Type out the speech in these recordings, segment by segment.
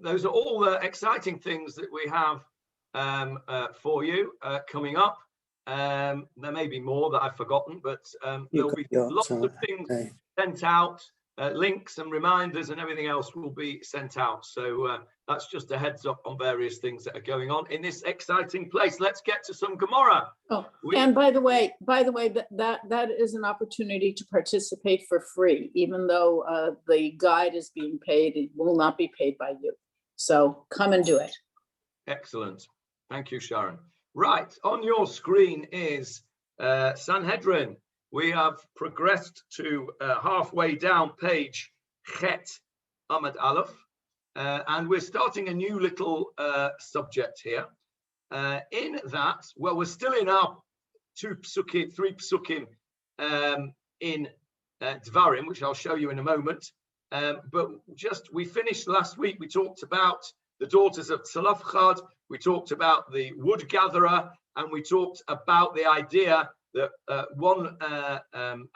those are all the exciting things that we have for you coming up. There may be more that I've forgotten, but there'll be lots of things sent out. Links and reminders and everything else will be sent out. So that's just a heads up on various things that are going on in this exciting place. Let's get to some Gemarah. Oh, and by the way, that is an opportunity to participate for free, even though the guide is being paid. It will not be paid by you. So come and do it. Excellent. Thank you, Sharon. Right, on your screen is Sanhedrin. We have progressed to halfway down page Chet Amud Aleph, and we're starting a new little subject here. In that, well, we're still in our three psukim in Devarim, which I'll show you in a moment. But we finished last week. We talked about the daughters of Tzalafchad. We talked about the wood gatherer, and we talked about the idea that one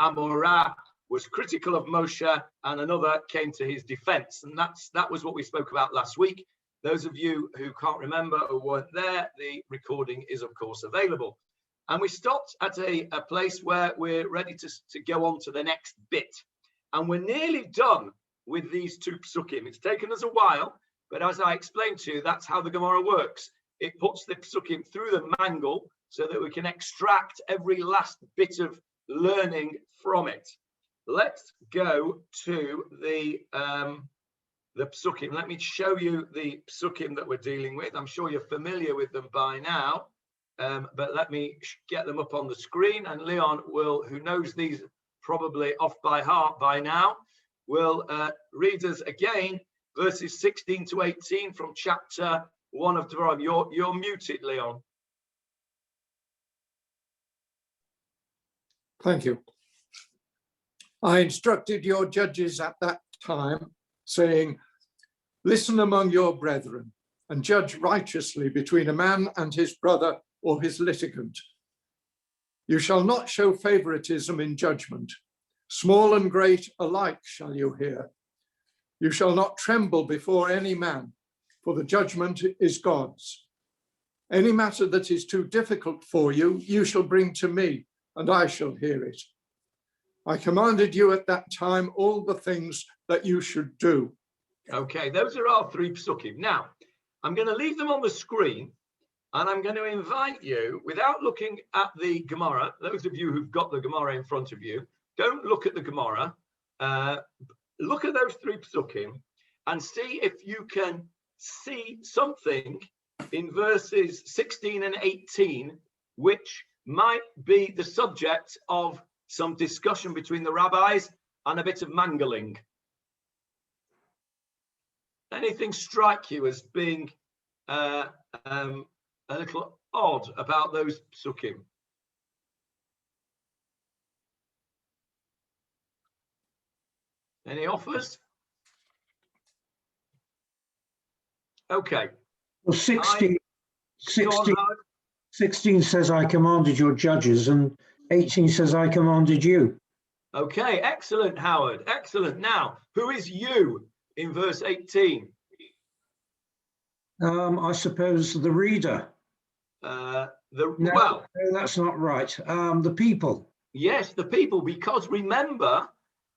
Amorah was critical of Moshe and another came to his defense. And that was what we spoke about last week. Those of you who can't remember or weren't there, the recording is, of course, available. And we stopped at a place where we're ready to go on to the next bit. And we're nearly done with these two psukim. It's taken us a while, but as I explained to you, that's how the Gemarah works. It puts the psukim through the mangle so that we can extract every last bit of learning from it. Let's go to the psukim. Let me show you the psukim that we're dealing with. I'm sure you're familiar with them by now, but let me get them up on the screen. And Leon who knows these probably off by heart by now, will read us again verses 16 to 18 from chapter 1 of Devarim. You're muted, Leon. Thank you. I instructed your judges at that time, saying, listen among your brethren and judge righteously between a man and his brother or his litigant. You shall not show favoritism in judgment. Small and great alike shall you hear. You shall not tremble before any man, for the judgment is God's. Any matter that is too difficult for you, you shall bring to me, and I shall hear it. I commanded you at that time all the things that you should do. Okay, those are our three psukim. Now, I'm going to leave them on the screen, and I'm going to invite you, without looking at the Gemarah, those of you who've got the Gemarah in front of you, don't look at the Gemarah. Look at those three psukim and see if you can see something in verses 16 and 18, which might be the subject of some discussion between the rabbis and a bit of mangling. Anything strike you as being a little odd about those psukim? Any offers? Okay. Well, 16 says, I commanded your judges, and 18 says, I commanded you. Okay, excellent, Howard. Excellent. Now, who is you in verse 18? I suppose the reader. No, that's not right. The people. Yes, the people, because remember,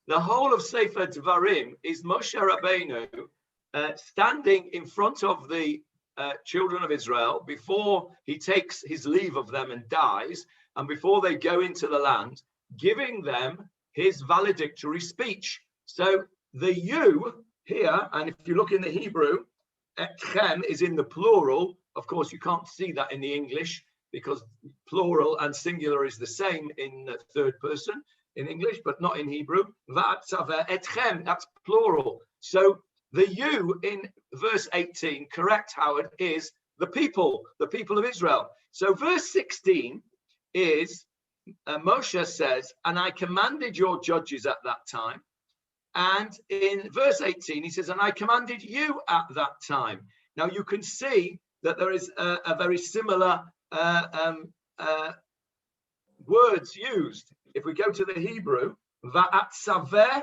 the whole of Sefer Devarim is Moshe Rabbeinu standing in front of the children of Israel before he takes his leave of them and dies, and before they go into the land, giving them his valedictory speech. So the you here, and if you look in the Hebrew, etchem is in the plural. Of course, you can't see that in the English because plural and singular is the same in the third person in English, but not in Hebrew. Etchem, that's plural. So the you in verse 18, correct, Howard, is the people of Israel. So verse 16 is, Moshe says, and I commanded your judges at that time. And in verse 18, he says, and I commanded you at that time. Now you can see that there is a very similar words used. If we go to the Hebrew, va'atzaveh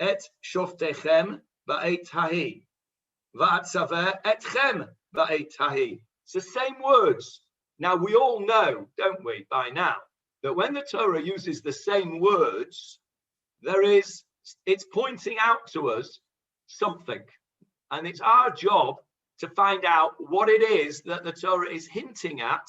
et shoftechem ba'et hahi. va'atzaver etchem ba'et hahi. It's the same words. Now, we all know, don't we, by now, that when the Torah uses the same words, it's pointing out to us something. And it's our job to find out what it is that the Torah is hinting at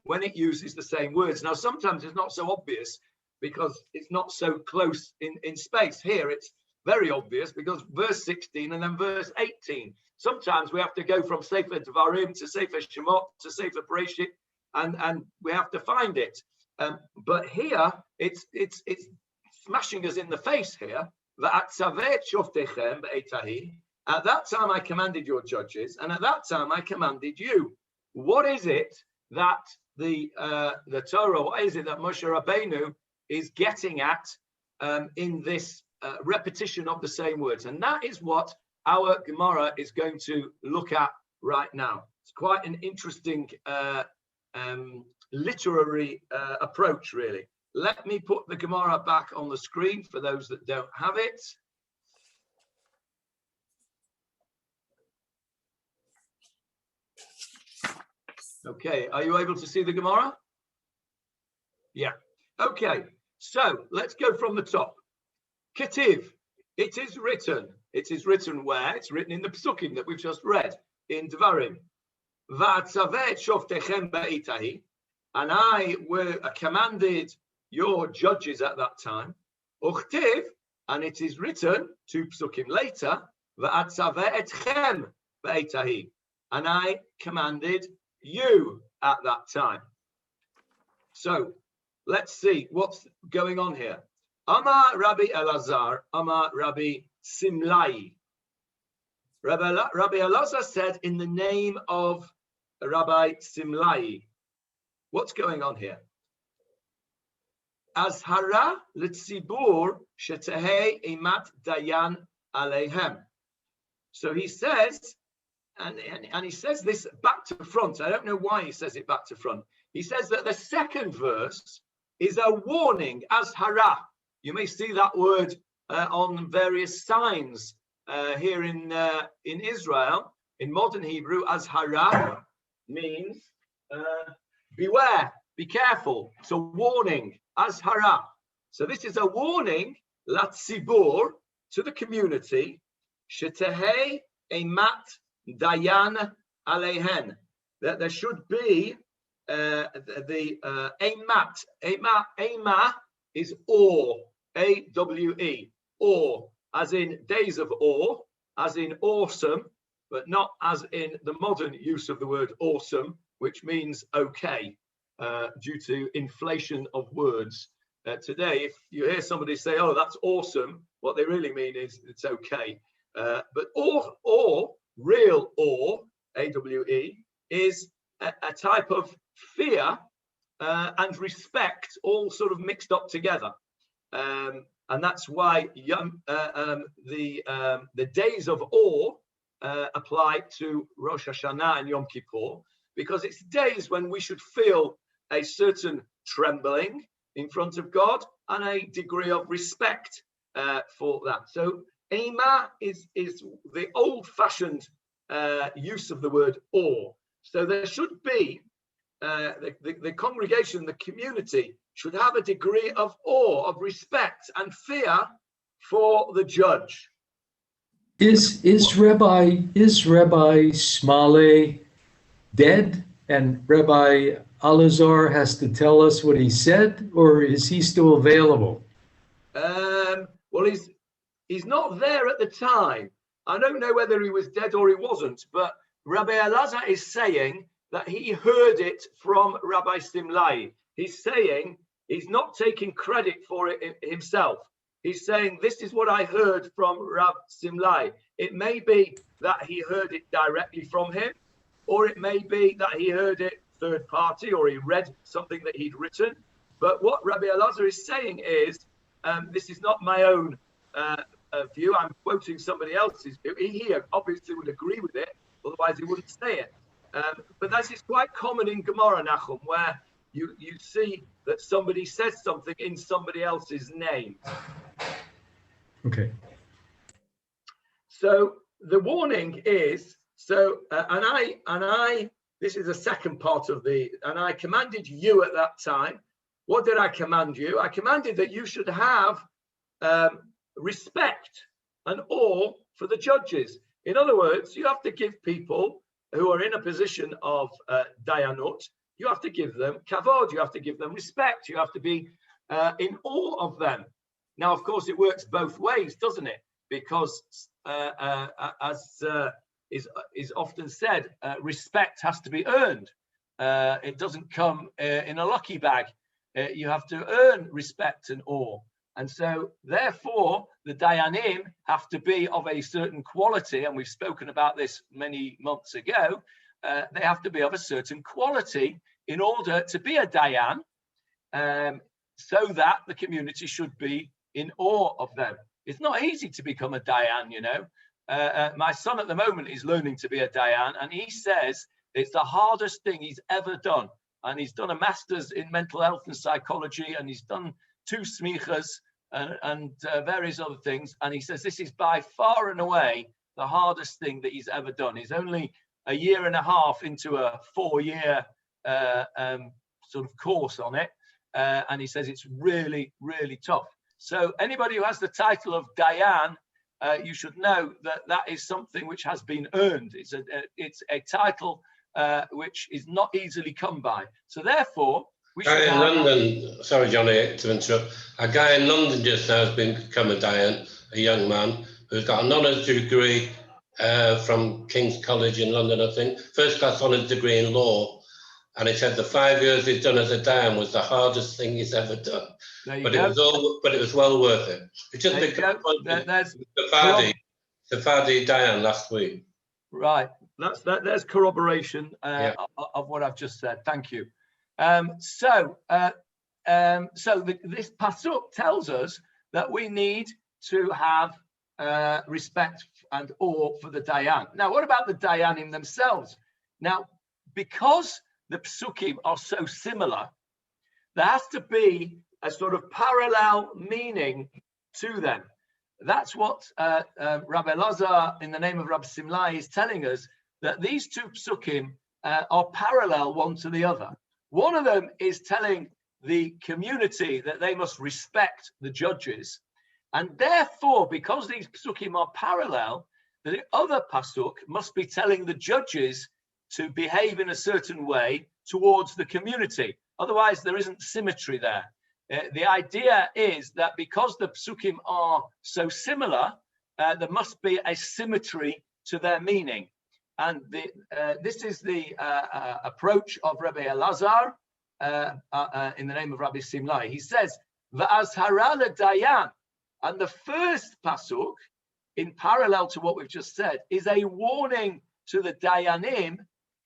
when it uses the same words. Now, sometimes it's not so obvious because it's not so close in space. Here, it's very obvious because verse 16 and then verse 18. Sometimes we have to go from Sefer Devarim to Sefer Shemot to Sefer Bereshit, and we have to find it. But here, it's smashing us in the face here. At that time I commanded your judges, and at that time I commanded you. What is it that the Torah, what is it that Moshe Rabbeinu is getting at in this repetition of the same words? And that is what our Gemarah is going to look at right now. It's quite an interesting literary approach, really. Let me put the Gemarah back on the screen for those that don't have it. Okay, are you able to see the Gemarah? Yeah. Okay, so let's go from the top. Ketiv, it is written. It is written where? It's written in the Psukim that we've just read in Devarim. Va'atzaveh shoftechem ba'itahi, and I commanded your judges at that time. Uchtiv, and it is written 2 Psukim later. Va'atzaveh etchem ba'itahi, and I commanded you at that time. So let's see what's going on here. Amar Rabbi Elazar, Amar Rabbi Simlai. Rabbi Elazar said in the name of Rabbi Simlai. What's going on here? Azhara l'tzibur shetehei imat dayan aleihem. So he says, and he says this back to front. I don't know why he says it back to front. He says that the second verse is a warning, azhara. You may see that word on various signs here in Israel. In modern Hebrew, azhara means beware, be careful. It's a warning, azhara. So this is a warning, latzibur, to the community, shetehei emat dayan aleihen, that there should be the ema is awe, A-W-E, awe, as in days of awe, as in awesome, but not as in the modern use of the word awesome, which means okay, due to inflation of words. Today, if you hear somebody say, oh, that's awesome, what they really mean is it's okay. But awe, real awe, A-W-E, is a type of fear and respect all sort of mixed up together. And that's why the days of awe apply to Rosh Hashanah and Yom Kippur, because it's days when we should feel a certain trembling in front of God and a degree of respect for that. So Ema is the old-fashioned use of the word awe. So there should be the congregation, the community should have a degree of awe, of respect and fear for the judge. Is Rabbi Smale dead, and Rabbi Elazar has to tell us what he said, or is he still available? Well, he's not there at the time. I don't know whether he was dead or he wasn't, but Rabbi Elazar is saying that he heard it from Rabbi Simlai. He's saying he's not taking credit for it himself. He's saying, this is what I heard from Rabbi Simlai. It may be that he heard it directly from him, or it may be that he heard it third party, or he read something that he'd written. But what Rabbi Elazar is saying is, this is not my own view. I'm quoting somebody else's view. He obviously would agree with it, otherwise he wouldn't say it. But that is quite common in Gemarah, Nachum, where you see that somebody says something in somebody else's name. Okay. So the warning is, so, this is the second part of and I commanded you at that time. What did I command you? I commanded that you should have respect and awe for the judges. In other words, you have to give people who are in a position of dayanut, you have to give them kavod, you have to give them respect, you have to be in awe of them. Now, of course, it works both ways, doesn't it? Because as is often said, respect has to be earned. It doesn't come in a lucky bag. You have to earn respect and awe. And so, therefore, the dayanim have to be of a certain quality, and we've spoken about this many months ago. They have to be of a certain quality in order to be a dayan, so that the community should be in awe of them. It's not easy to become a dayan, you know. My son at the moment is learning to be a dayan, and he says it's the hardest thing he's ever done. And he's done a master's in mental health and psychology, and he's done 2 smichas and various other things. And he says this is by far and away the hardest thing that he's ever done. He's only a year and a half into a 4-year sort of course on it. And he says it's really, really tough. So anybody who has the title of Dayan, you should know that that is something which has been earned. It's a title which is not easily come by. So therefore, we should in London, sorry Johnny to interrupt, a guy in London just now has become a Dayan, a young man who's got an honours degree from King's College in London, I think, first class honours degree in law. And he said the 5 years he's done as a Dayan was the hardest thing he's ever done. But it was well worth it. It just became the Fadi Dayan last week. Right. There's corroboration of what I've just said. Thank you. So this pasuk tells us that we need to have respect and awe for the Dayan. Now, what about the Dayanim themselves? Now, because the psukim are so similar, there has to be a sort of parallel meaning to them. That's what Rabbi Lazar, in the name of Rabbi Simlai, is telling us, that these 2 psukim are parallel one to the other. One of them is telling the community that they must respect the judges. And therefore, because these psukim are parallel, the other pasuk must be telling the judges to behave in a certain way towards the community. Otherwise, there isn't symmetry there. The idea is that because the psukim are so similar, there must be a symmetry to their meaning. And this is the approach of Rabbi Elazar in the name of Rabbi Simlai. He says, V'azhara l'dayan, and the first pasuk, in parallel to what we've just said, is a warning to the dayanim,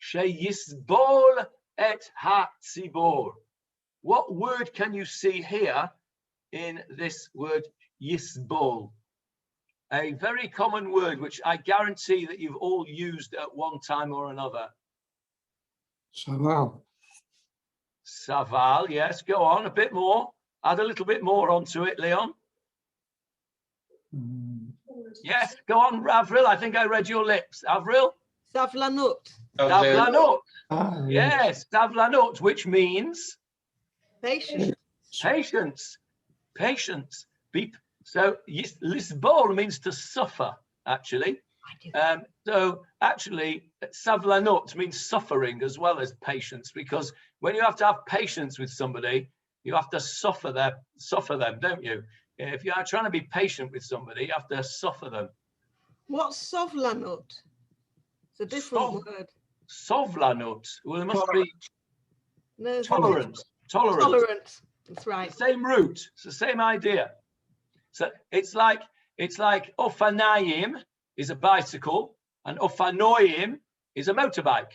sheyisbol et ha-tzibor. What word can you see here in this word yisbol? A very common word, which I guarantee that you've all used at one time or another. Saval. Saval, yes, go on, a bit more. Add a little bit more onto it, Leon. Yes, go on, Avril, I think I read your lips. Avril? Savlanut. Savlanut. Yes, Savlanut, which means? Patience. Patience. Patience. So lisbol means to suffer, actually. So actually, savlanut means suffering as well as patience, because when you have to have patience with somebody, you have to suffer them, don't you? If you are trying to be patient with somebody, you have to suffer them. What's sovlanut? It's a different word. Sovlanut. Well, it must be No, tolerance. Tolerance. That's right. The same root. It's the same idea. So it's like ofanayim is a bicycle and ofanoyim is a motorbike.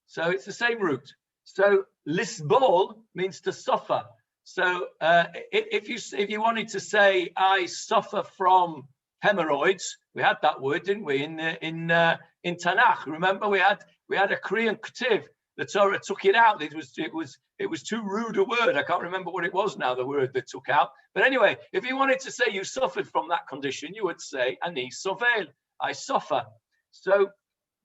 So it's the same root. So lisbol means to suffer. So if you wanted to say I suffer from hemorrhoids, we had that word, didn't we? In Tanakh, remember we had a Korean ketiv. The Torah took it out. It was too rude a word. I can't remember what it was now, the word they took out. But anyway, if you wanted to say you suffered from that condition, you would say ani sovel. I suffer. So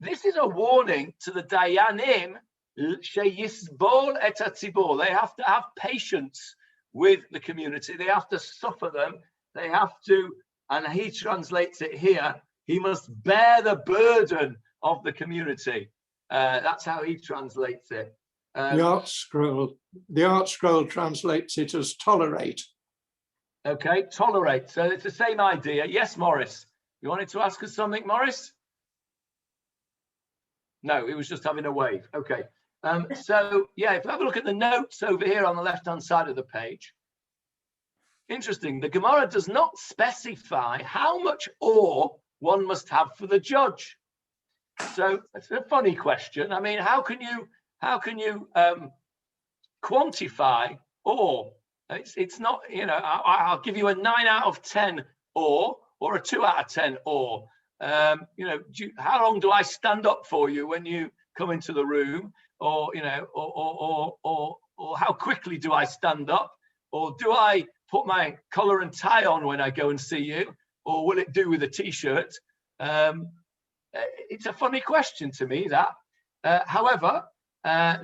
this is a warning to the Dayanim, sheyisbol et hatzibor. They have to have patience with the community. They have to suffer them. They have to, and he translates it here, he must bear the burden of the community. That's how he translates it. The Art Scroll translates it as tolerate. Okay, tolerate. So it's the same idea. Yes, Morris. You wanted to ask us something, Morris? No, he was just having a wave. Okay. So yeah, if we have a look at the notes over here on the left-hand side of the page, interesting. The Gemarah does not specify how much awe one must have for the judge. So it's a funny question. I mean, how can you quantify awe? It's not, you know, I'll give you a 9 out of 10 awe or a 2 out of 10 awe. You know, how long do I stand up for you when you come into the room? Or, you know, or how quickly do I stand up? Or do I put my collar and tie on when I go and see you? Or will it do with a t-shirt? It's a funny question to me, that. However,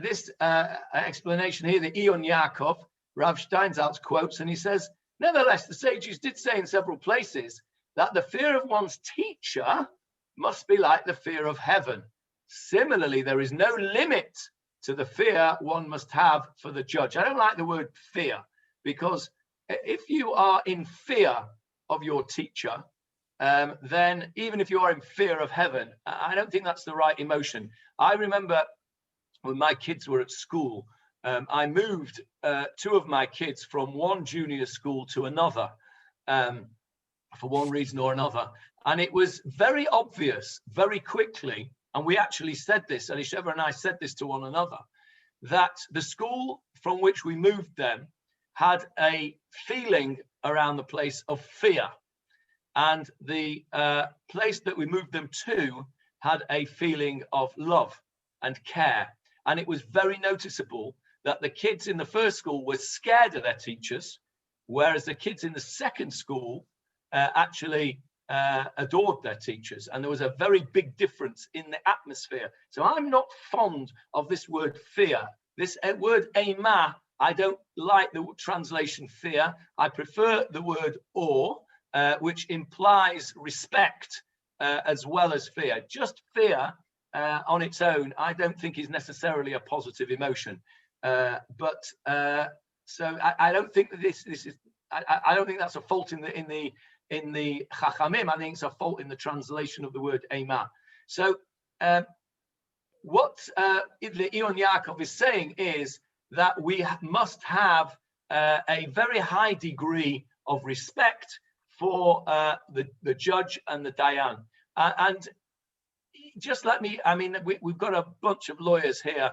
this explanation here, the Eon Yaakov, Rav Steinsaltz quotes, and he says, nevertheless, the sages did say in several places that the fear of one's teacher must be like the fear of heaven. Similarly, there is no limit to the fear one must have for the judge. I don't like the word fear, because if you are in fear of your teacher, then even if you are in fear of heaven, I don't think that's the right emotion. I remember when my kids were at school, I moved 2 of my kids from one junior school to another for one reason or another. And it was very obvious very quickly, and we actually said this, Elisheva and I said this to one another, that the school from which we moved them had a feeling around the place of fear. And the place that we moved them to had a feeling of love and care. And it was very noticeable that the kids in the first school were scared of their teachers, whereas the kids in the second school actually adored their teachers. And there was a very big difference in the atmosphere. So I'm not fond of this word fear. This word eimah, I don't like the translation fear. I prefer the word awe, which implies respect as well as fear. Just fear on its own, I don't think is necessarily a positive emotion. So I don't think that this is. I don't think that's a fault in the Chachamim. I think it's a fault in the translation of the word eimah. So what the Eon Yaakov is saying is that we must have a very high degree of respect for the judge and the Dayan. And just let me, I mean, we've got a bunch of lawyers here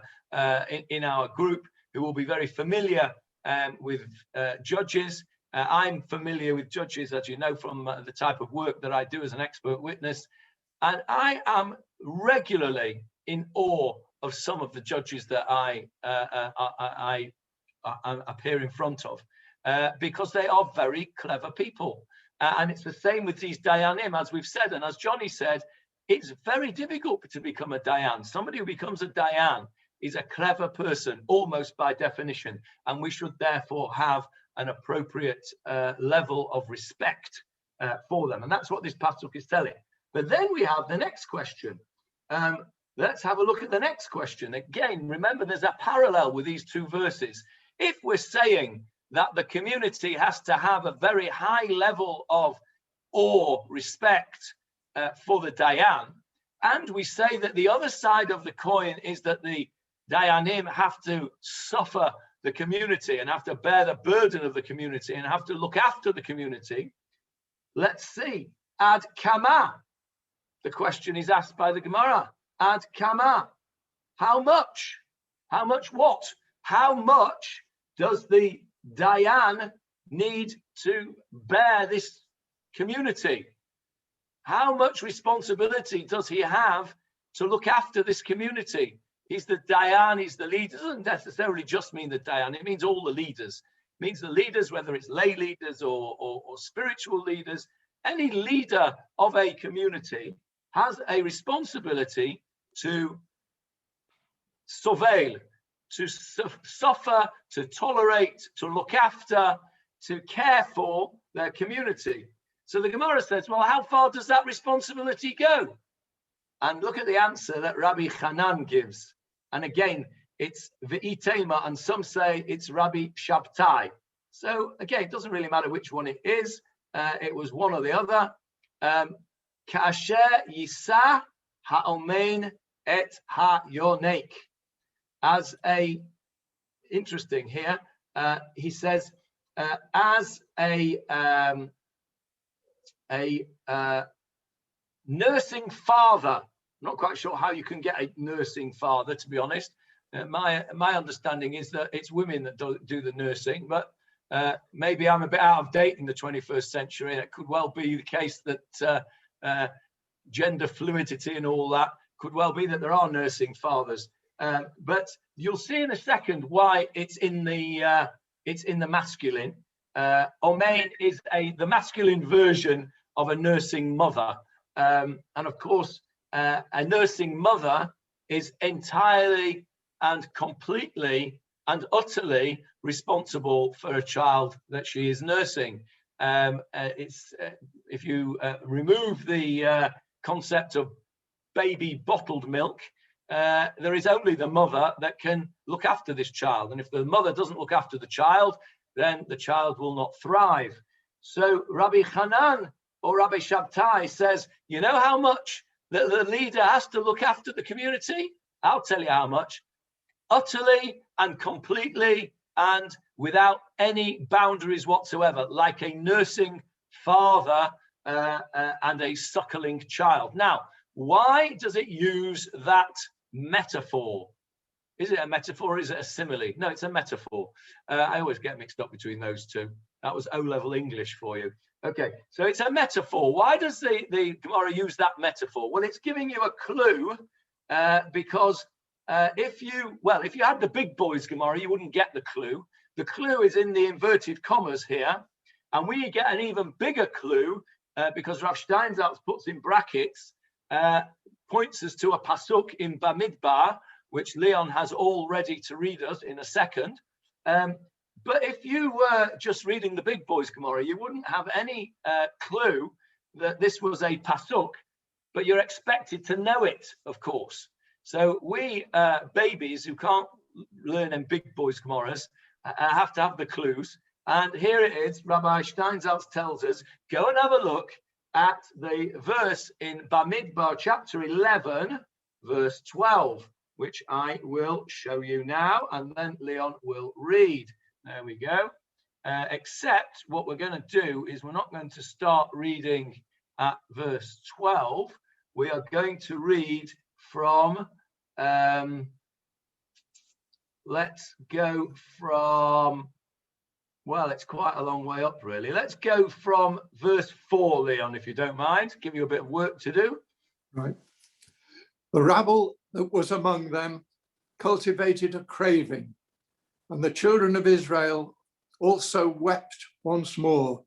in our group who will be very familiar with judges. I'm familiar with judges, as you know, from the type of work that I do as an expert witness. And I am regularly in awe of some of the judges that I appear in front of, because they are very clever people. And it's the same with these Dayanim, as we've said. And as Johnny said, it's very difficult to become a Dayan. Somebody who becomes a Dayan is a clever person, almost by definition. And we should therefore have an appropriate level of respect for them. And that's what this pasuk is telling. But then we have the next question. Let's have a look at the next question. Again, remember, there's a parallel with these 2 verses. If we're saying that the community has to have a very high level of awe, respect for the Dayan, and we say that the other side of the coin is that the Dayanim have to suffer the community and have to bear the burden of the community and have to look after the community, let's see. Ad kama. The question is asked by the Gemarah. Ad kama. How much? How much what? How much does the Dayan need to bear this community? How much responsibility does he have to look after this community? He's the Dayan, he's the leader. It doesn't necessarily just mean the Dayan, it means all the leaders. It means the leaders, whether it's lay leaders or spiritual leaders, any leader of a community has a responsibility to surveil, to suffer, to tolerate, to look after, to care for their community. So the Gemara says, well, how far does that responsibility go? And look at the answer that Rabbi Hanan gives. And again, it's V'itema, and some say it's Rabbi Shabtai. So again, it doesn't really matter which one it is. It was one or the other. Ka'asher yisa ha'omein et ha'yonek. As a, interesting here, he says, as a nursing father. I'm not quite sure how you can get a nursing father, to be honest. My understanding is that it's women that do the nursing, but maybe I'm a bit out of date in the 21st century. It could well be the case that gender fluidity and all that could well be that there are nursing fathers. But you'll see in a second why it's in the masculine. Omein is the masculine version of a nursing mother. And of course, a nursing mother is entirely and completely and utterly responsible for a child that she is nursing. If you remove the concept of baby bottled milk, there is only the mother that can look after this child. And if the mother doesn't look after the child, then the child will not thrive. So Rabbi Hanan or Rabbi Shabtai says, you know how much the leader has to look after the community? I'll tell you how much. Utterly and completely and without any boundaries whatsoever, like a nursing father and a suckling child. Now, why does it use that metaphor? Is it a metaphor or is it a simile? No, it's a metaphor. I always get mixed up between those two. That was O-level English for you. Okay, so it's a metaphor. Why does the Gemara use that metaphor? Well, it's giving you a clue because if you had the big boys Gemara, you wouldn't get the clue. The clue is in the inverted commas here, and we get an even bigger clue because Rav Steinsaltz puts in brackets, points us to a pasuk in Bamidbar, which Leon has all ready to read us in a second. But if you were just reading the big boys Gemara, you wouldn't have any clue that this was a pasuk, but you're expected to know it, of course. So we babies who can't learn in big boys Gemaras have to have the clues. And here it is. Rabbi Steinsaltz tells us, go and have a look at the verse in Bamidbar chapter 11, verse 12, which I will show you now, and then Leon will read. There we go. Except what we're going to do is we're not going to start reading at verse 12. We are going to read from, let's go from, well, it's quite a long way up, really. Let's go from verse 4, Leon, if you don't mind. Give you a bit of work to do. Right. The rabble that was among them cultivated a craving, and the children of Israel also wept once more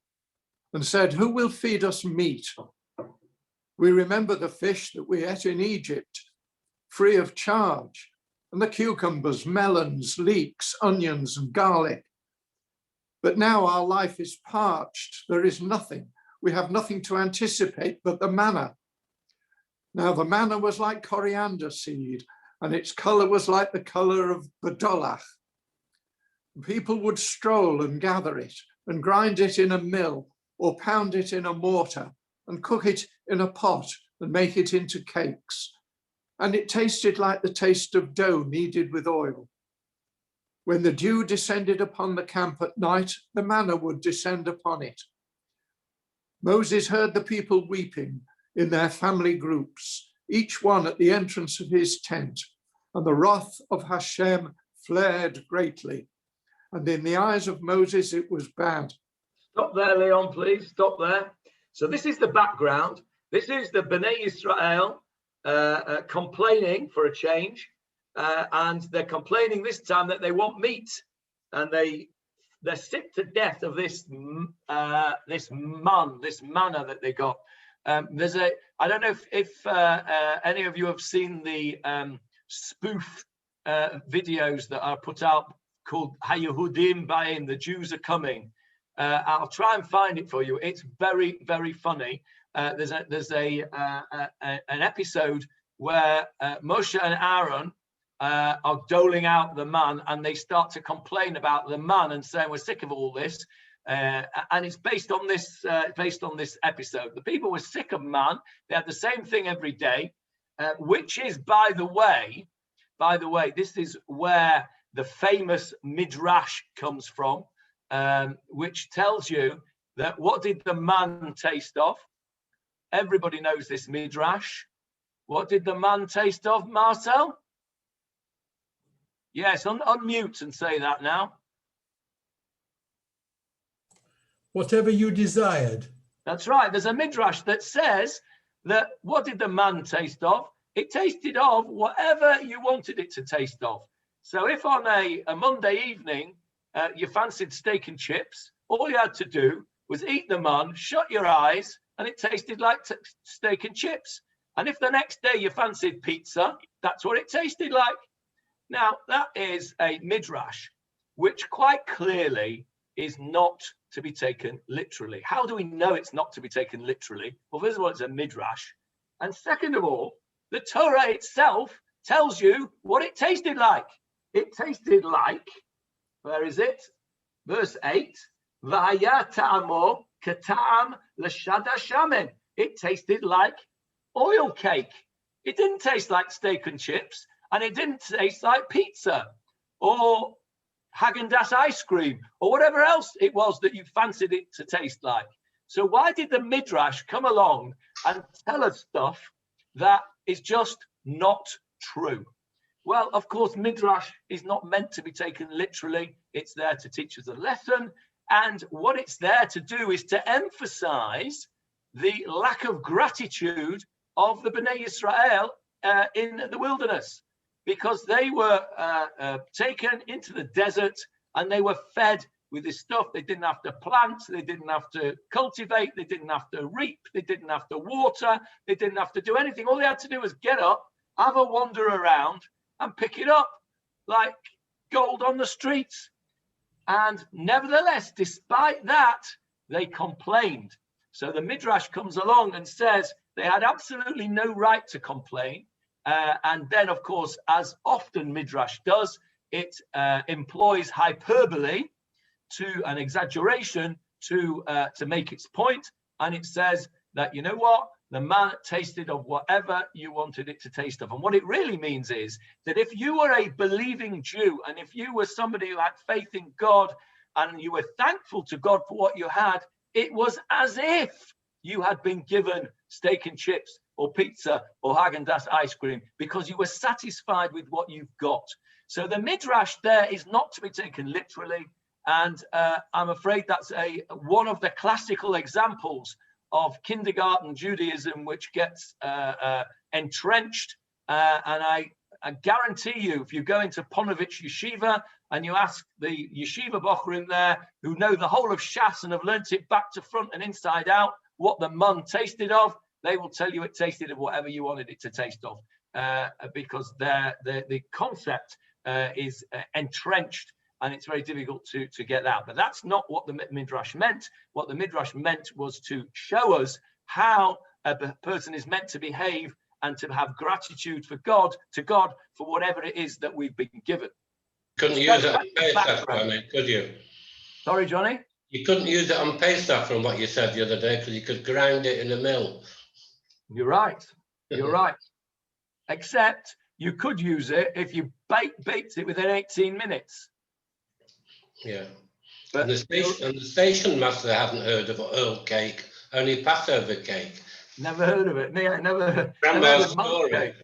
and said, who will feed us meat? We remember the fish that we ate in Egypt, free of charge, and the cucumbers, melons, leeks, onions, and garlic. But now our life is parched. There is nothing. We have nothing to anticipate but the manna. Now the manna was like coriander seed, and its color was like the color of badolach. People would stroll and gather it and grind it in a mill or pound it in a mortar and cook it in a pot and make it into cakes. And it tasted like the taste of dough kneaded with oil. When the dew descended upon the camp at night, the manna would descend upon it. Moses heard the people weeping in their family groups, each one at the entrance of his tent, and the wrath of Hashem flared greatly. And in the eyes of Moses, it was bad. Stop there, Leon, please. Stop there. So this is the background. This is the Bnei Israel complaining for a change. And they're complaining this time that they want meat. And they're sick to death of this manna that they got. There's a, I don't know if any of you have seen the spoof videos that are put out called Hayehudim Baim, the Jews are coming. I'll try and find it for you. It's very, very funny. There's an episode where Moshe and Aaron are doling out the man, and they start to complain about the man and saying we're sick of all this. And it's based on this episode. The people were sick of man. They had the same thing every day, which is, by the way, this is where the famous midrash comes from, which tells you that what did the man taste of? Everybody knows this midrash. What did the man taste of, Marcel? Yes, unmute and say that now. Whatever you desired. That's right. There's a midrash that says that what did the man taste of? It tasted of whatever you wanted it to taste of. So if on a Monday evening you fancied steak and chips, all you had to do was eat the man, shut your eyes, and it tasted like steak and chips. And if the next day you fancied pizza, that's what it tasted like. Now, that is a midrash, which quite clearly is not to be taken literally. How do we know it's not to be taken literally? Well, first of all, it's a midrash. And second of all, the Torah itself tells you what it tasted like. It tasted like, where is it? Verse 8, V'haya ta'amo k'ta'am l'shada shamen. It tasted like oil cake. It didn't taste like steak and chips, and it didn't taste like pizza or Haagen-Dazs ice cream or whatever else it was that you fancied it to taste like. So why did the midrash come along and tell us stuff that is just not true? Well, of course, midrash is not meant to be taken literally. It's there to teach us a lesson. And what it's there to do is to emphasize the lack of gratitude of the Bnei Israel in the wilderness, because they were taken into the desert and they were fed with this stuff. They didn't have to plant, they didn't have to cultivate, they didn't have to reap, they didn't have to water, they didn't have to do anything. All they had to do was get up, have a wander around and pick it up like gold on the streets. And nevertheless, despite that, they complained. So the midrash comes along and says they had absolutely no right to complain. And then, of course, as often midrash does, it employs hyperbole to an exaggeration to make its point. And it says that, you know what, the man tasted of whatever you wanted it to taste of. And what it really means is that if you were a believing Jew, and if you were somebody who had faith in God, and you were thankful to God for what you had, it was as if you had been given steak and chips or pizza or Haagen-Dazs ice cream, because you were satisfied with what you've got. So the midrash there is not to be taken literally. And I'm afraid that's one of the classical examples of kindergarten Judaism, which gets entrenched. And I guarantee you, if you go into Ponovich Yeshiva and you ask the yeshiva bochurim there who know the whole of Shas and have learnt it back to front and inside out, what the man tasted of, they will tell you it tasted of whatever you wanted it to taste of, because the concept is entrenched, and it's very difficult to get out. But that's not what the midrash meant. What the midrash meant was to show us how a person is meant to behave and to have gratitude for God, for whatever it is that we've been given. Couldn't use it on Pesach, Johnny, could you? Sorry, Johnny? You couldn't use it on Pesach from what you said the other day, because you could grind it in a mill. You're right. You're right. Except you could use it if you baked it within 18 minutes. Yeah. But and the station master hadn't heard of oil cake, only Passover cake. Never heard of it. Never Grandma's story.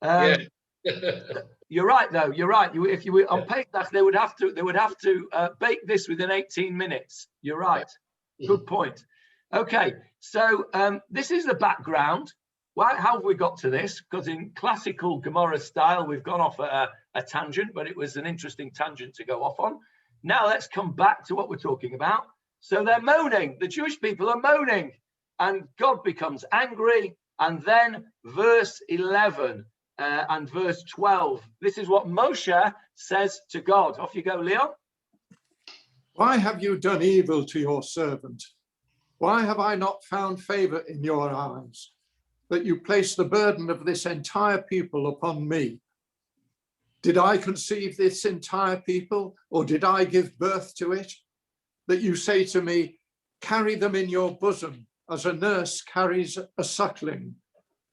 Yeah. You're right, though. You're right. If you were on Pesach, they would have to bake this within 18 minutes. You're right. Good point. Okay, so this is the background. How have we got to this? Because in classical Gemarah style, we've gone off a tangent, but it was an interesting tangent to go off on. Now let's come back to what we're talking about. So they're moaning. The Jewish people are moaning. and God becomes angry. And then verse 11 and verse 12. This is what Moshe says to God. Off you go, Leon. Why have you done evil to your servant? Why have I not found favor in your eyes, that you place the burden of this entire people upon me? Did I conceive this entire people, or did I give birth to it? That you say to me, carry them in your bosom, as a nurse carries a suckling,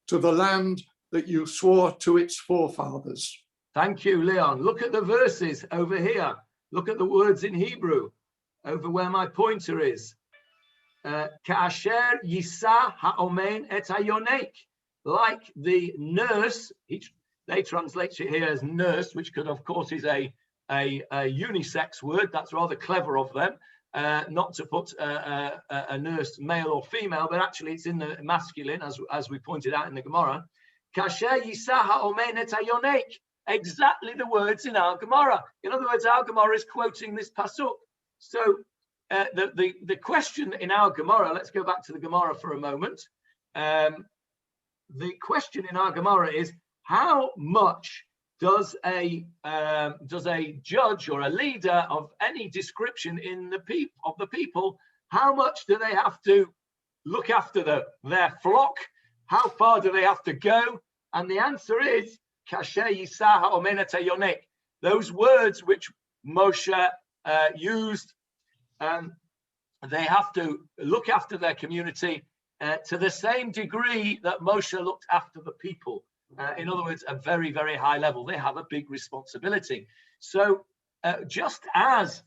to the land that you swore to its forefathers. Thank you, Leon. Look at the verses over here. Look at the words in Hebrew, over where my pointer is. Ka'asher yisa ha'omen et hayonek. Like the nurse, they translate it here as nurse, which could, of course, is a unisex word. That's rather clever of them, not to put a nurse male or female, but actually it's in the masculine, as we pointed out in the Gemarah. Kasher yisa ha'omen et hayonek. Exactly the words in our Gemarah. In other words, our Gemarah is quoting this pasuk. So the question in our Gemarah, let's go back to the Gemarah for a moment. The question in our Gemarah is, how much does a judge or a leader of any description in the people, how much do they have to look after their flock? How far do they have to go? And the answer is kasher yisa ha'omen et hayonek. Those words which Moshe used, they have to look after their community to the same degree that Moshe looked after the people. In other words, a very, very high level. They have a big responsibility. So just as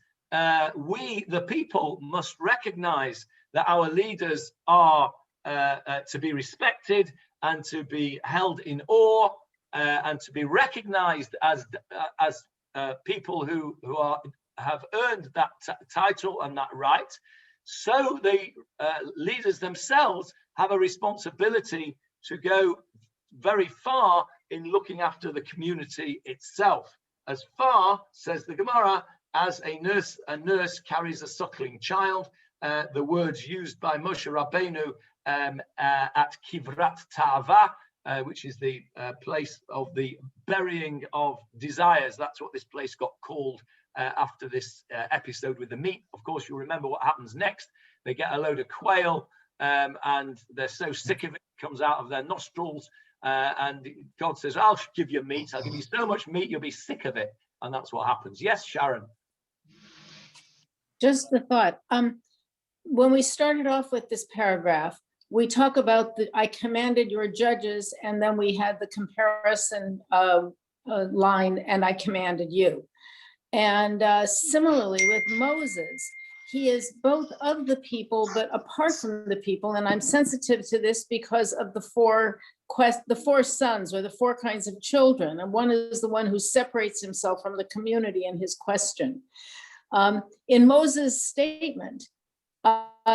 we, the people, must recognize that our leaders are to be respected and to be held in awe and to be recognized as people who have earned that title and that right, so the leaders themselves have a responsibility to go very far in looking after the community itself. As far, says the Gemarah, as a nurse carries a suckling child. The words used by Moshe Rabbeinu at Kivrat Ta'ava, which is the place of the burying of desires. That's what this place got called after this episode with the meat. Of course, you'll remember what happens next. They get a load of quail and they're so sick of it, it comes out of their nostrils. And God says, I'll give you meat. I'll give you so much meat, you'll be sick of it. And that's what happens. Yes, Sharon. Just the thought. When we started off with this paragraph, we talk about I commanded your judges, and then we had the comparison line, and I commanded you. And similarly with Moses, he is both of the people, but apart from the people. And I'm sensitive to this because of the four sons, or the four kinds of children. And one is the one who separates himself from the community in his question. In Moses' statement,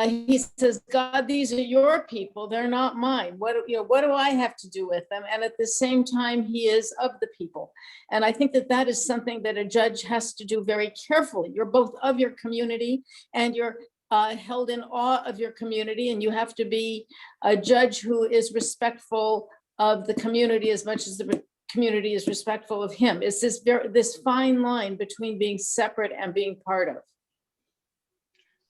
he says, God, these are your people, they're not mine. What do I have to do with them? And at the same time, he is of the people. And I think that is something that a judge has to do very carefully. You're both of your community, and you're held in awe of your community, and you have to be a judge who is respectful of the community as much as the community is respectful of him. It's this fine line between being separate and being part of.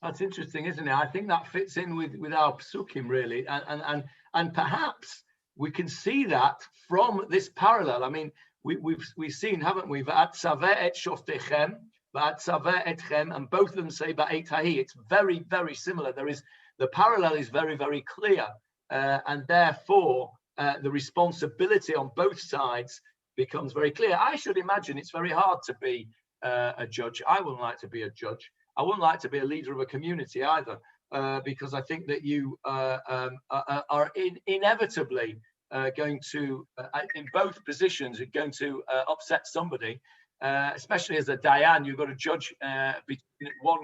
That's interesting, isn't it? I think that fits in with our psukim, really, and perhaps we can see that from this parallel. I mean, we've seen, haven't we? V'atzaveh et shoftechem, v'atzaveh etchem, and both of them say ba'et hahi. It's very, very similar. The parallel is very, very clear, and therefore the responsibility on both sides becomes very clear. I should imagine it's very hard to be a judge. I wouldn't like to be a judge. I wouldn't like to be a leader of a community either, because I think that you are inevitably going to, in both positions, you're going to upset somebody, especially as a Dayan. You've got to judge between one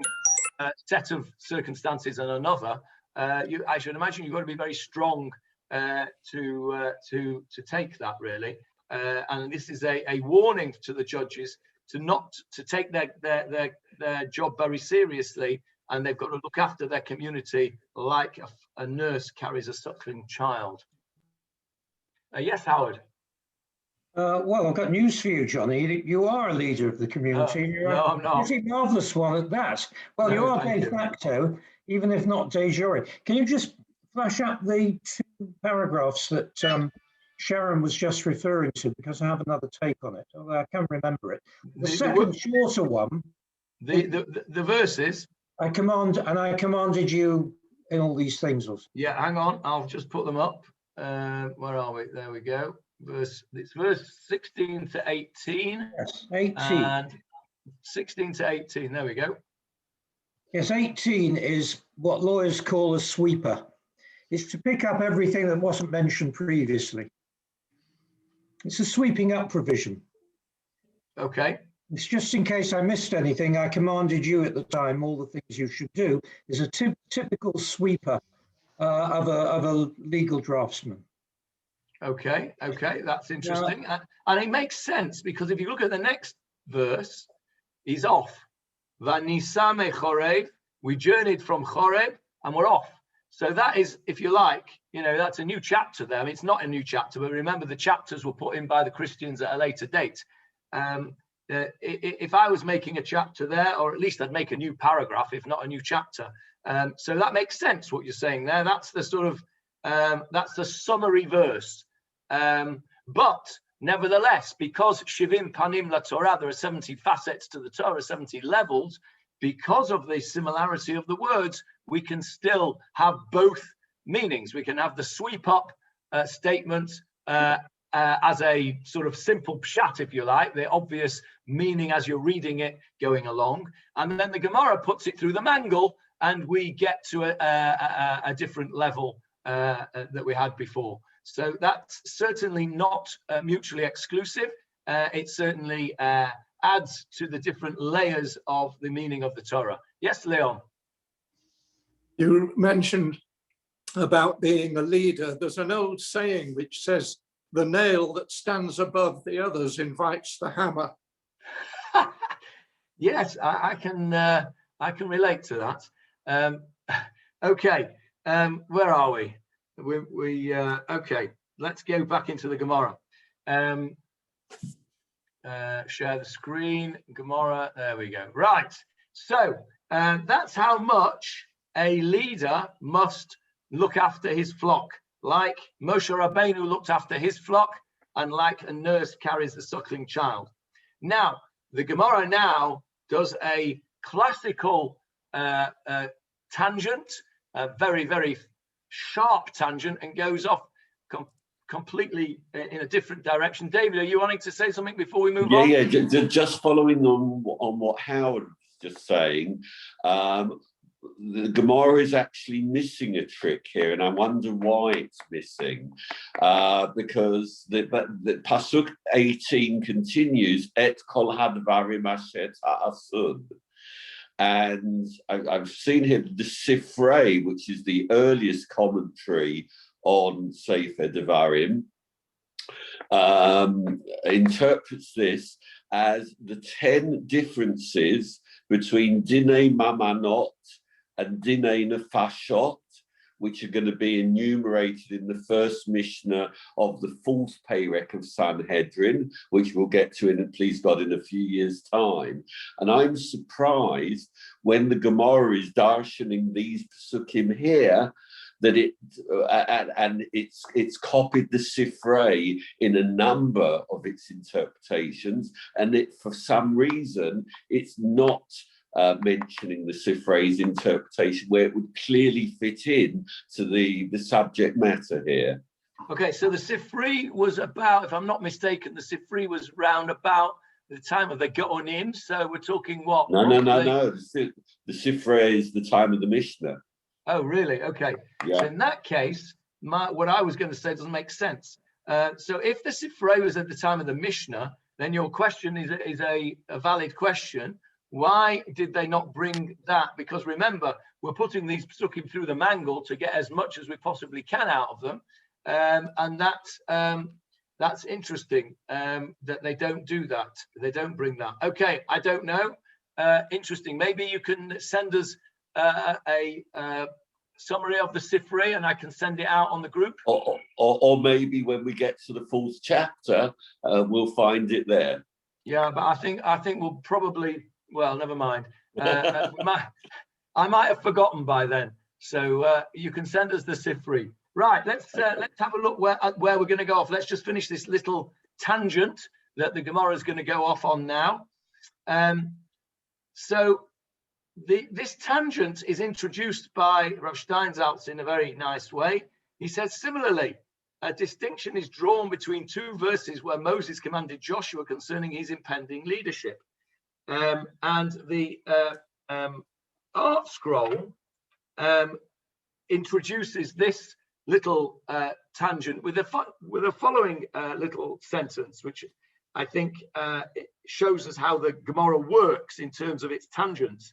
set of circumstances and another. I should imagine you've got to be very strong to take that, really. And this is a warning to the judges to take their job very seriously, and they've got to look after their community like a nurse carries a suckling child. Yes, Howard. Well, I've got news for you, Johnny. You are a leader of the community. You're No, I'm a not. pretty marvellous one at that. Well, No, you are thank de you. facto, even if not de jure. Can you just flash up the 2 paragraphs that Sharon was just referring to, because I have another take on it, although I can't remember it. The second shorter one. The verses. I commanded you in all these things. Yeah, hang on. I'll just put them up. Where are we? There we go. It's verse 16 to 18. Yes, 18. And 16 to 18. There we go. Yes, 18 is what lawyers call a sweeper. It's to pick up everything that wasn't mentioned previously. It's a sweeping up provision. Okay. It's just in case I missed anything. I commanded you at the time all the things you should do. Is a typical sweeper of a legal draftsman. Okay, that's interesting. And it makes sense, because if you look at the next verse, he's off. Vanisame Choreb, we journeyed from Choreb and we're off. So that is, if you like, that's a new chapter there. I mean, it's not a new chapter, but remember the chapters were put in by the Christians at a later date. If I was making a chapter there, or at least I'd make a new paragraph, if not a new chapter. So that makes sense what you're saying there. That's the sort of, that's the summary verse. But nevertheless, because Shivim Panim La Torah, there are 70 facets to the Torah, 70 levels, because of the similarity of the words, we can still have both meanings. We can have the sweep up statement as a sort of simple pshat, if you like, the obvious meaning as you're reading it going along. And then the Gemarah puts it through the mangle, and we get to a different level that we had before. So that's certainly not mutually exclusive. It certainly adds to the different layers of the meaning of the Torah. Yes, Leon? You mentioned about being a leader. There's an old saying which says, the nail that stands above the others invites the hammer. Yes, I can relate to that. Okay, where are we? Okay, let's go back into the Gemarah. Share the screen, Gemarah, there we go. Right, so that's how much a leader must look after his flock, like Moshe Rabbeinu looked after his flock, and like a nurse carries a suckling child. Now, the Gemarah now does a classical tangent, a very, very sharp tangent, and goes off completely in a different direction. David, are you wanting to say something before we move on? Yeah, just following on what Howard was just saying, the Gemarah is actually missing a trick here, and I wonder why it's missing. Because the Pasuk 18 continues, Et kol hadvarim asher ta'asud. And I've seen here the Sifrei, which is the earliest commentary on Sefer Devarim, interprets this as the 10 differences between Dinei Mamanot and Dinei Nefashot, which are going to be enumerated in the first Mishnah of the fourth Perek of Sanhedrin, which we'll get to please God, in a few years' time. And I'm surprised when the Gemarah is darshaning these psukim here, that it's copied the Sifrei in a number of its interpretations, and for some reason it's not mentioning the Sifrei's interpretation where it would clearly fit in to the subject matter here. Okay, so the Sifrei was about, if I'm not mistaken, the Sifrei was round about the time of the Gaonim. So we're talking what? No. The Sifrei is the time of the Mishnah. Oh, really? Okay. Yeah. So in that case, what I was going to say doesn't make sense. So if the Sifrei was at the time of the Mishnah, then your question is a valid question. Why did they not bring that? Because remember, we're putting these psukim through the mangle to get as much as we possibly can out of them. And that's interesting that they don't do that. They don't bring that. Okay, I don't know. Interesting. Maybe you can send us a summary of the Sifri and I can send it out on the group? Or maybe when we get to the fourth chapter, we'll find it there. Yeah, but I think we'll probably, well, never mind. I might have forgotten by then. So you can send us the Sifri. Right, let's have a look where we're going to go off. Let's just finish this little tangent that the Gemarah is going to go off on now. So this tangent is introduced by Rav Steinsaltz in a very nice way. He says, similarly, a distinction is drawn between two verses where Moses commanded Joshua concerning his impending leadership. And the art scroll introduces this little tangent with a following little sentence, which I think it shows us how the Gemarah works in terms of its tangents.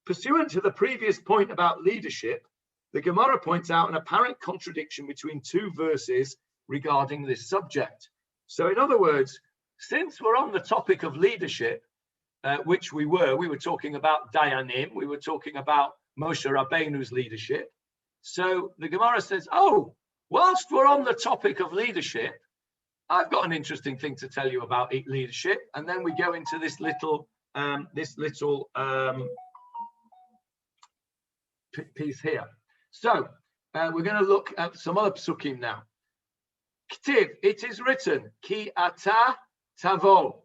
Pursuant to the previous point about leadership, the Gemarah points out an apparent contradiction between two verses regarding this subject. So in other words, since we're on the topic of leadership, which we were talking about Dayanim, we were talking about Moshe Rabbeinu's leadership. So the Gemarah says, oh, whilst we're on the topic of leadership, I've got an interesting thing to tell you about leadership. And then we go into this little piece here. So we're going to look at some other psukim now. Ktiv, it is written, ki ata tavo.